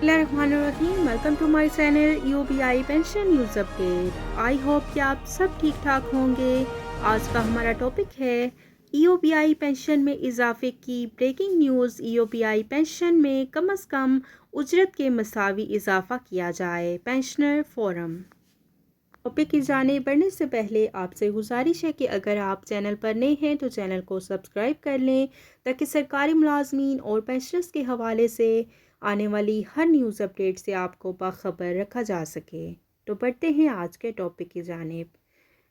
बिस्मिल्लाहिर्रहमानिर्रहीम। Welcome to my channel UBI pension news update. I hope कि आप सब ठीक ठाक होंगे। आज का हमारा टॉपिक है ईओबीआई पेंशन में इजाफे की ब्रेकिंग न्यूज़। ईओबीआई पेंशन में कम से कम उजरत के मसावी इजाफा किया जाए, पेंशनर फोरम। टॉपिक की जानिब बढ़ने से पहले आपसे गुजारिश है कि अगर आप चैनल पर नए हैं तो चैनल को सब्सक्राइब कर लें ताकि सरकारी मुलाजमीन और पेंशनर्स के हवाले से आने वाली हर न्यूज़ अपडेट से आपको बाखबर रखा जा सके। तो बढ़ते हैं आज के टॉपिक की जानिब।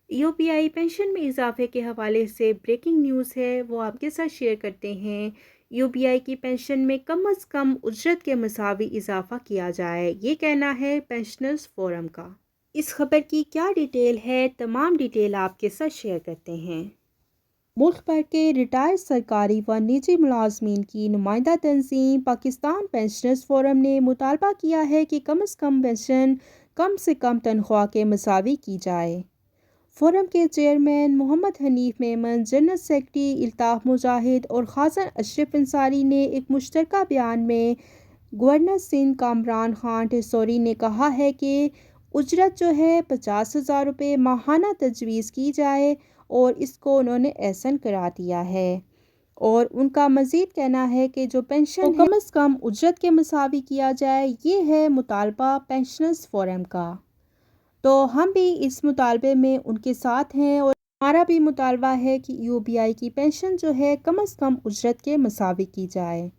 ईओबीआई पेंशन में इजाफे के हवाले से ब्रेकिंग न्यूज़ है, वो आपके साथ शेयर करते हैं। ईओबीआई की पेंशन में कम से कम उजरत के मसावी इजाफा किया जाए, ये कहना है पेंशनर्स फोरम का। इस खबर की क्या डिटेल है, तमाम डिटेल आपके साथ शेयर करते हैं। मुल्क भर के रिटायर्ड सरकारी व निजी मुलाजमीन की नुमाइंदा तंजीम पाकिस्तान पेंशनर्स फोरम ने मुतालबा किया है कि कम से कम पेंशन कम से कम तनख्वाह के मसावी की जाए। फोरम के chairman Mohammad Hanif Memon, general secretary Iltaf Mujahid और खाजन अशरफ अंसारी ने एक मुश्तरका बयान में गवर्नर सिंध कामरान खान टेसोरी ने कहा है कि उजरत जो है 50,000 रुपये माहाना तजवीज़ की जाए और इसको उन्होंने एहसन करार दिया है। और उनका मज़ीद कहना है कि जो पेंशन कम से कम उजरत के मसावी किया जाए, ये है मुतालबा पेंशनर्स फोरम का। तो हम भी इस मुतालबे में उनके साथ हैं और हमारा भी मुतालबा है कि यूबीआई की पेंशन जो है कम से कम उजरत के मसावी की जाए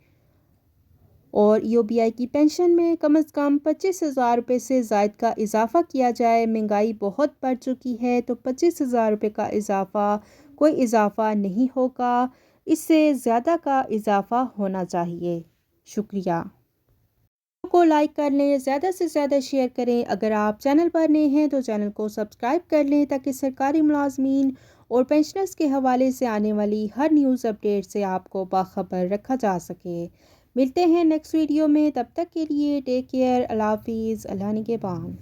और यूबीआई की पेंशन में कम से कम 25,000 रुपये से ज़ायद का इजाफ़ा किया जाए। महंगाई बहुत बढ़ चुकी है तो 25,000 रुपये का इजाफ़ा कोई इजाफ़ा नहीं होगा, इससे ज़्यादा का इजाफ़ा होना चाहिए। शुक्रिया। को लाइक कर लें, ज़्यादा से ज़्यादा शेयर करें। अगर आप चैनल पर नए हैं तो चैनल को सब्सक्राइब कर लें ताकि सरकारी मुलाजमीन और पेंशनर्स के हवाले से आने वाली हर न्यूज़ अपडेट से आपको बाखबर रखा जा सके। मिलते हैं नेक्स्ट वीडियो में, तब तक के लिए टेक केयर, अल्लाह हाफिज़, अल्लाह निगहबान।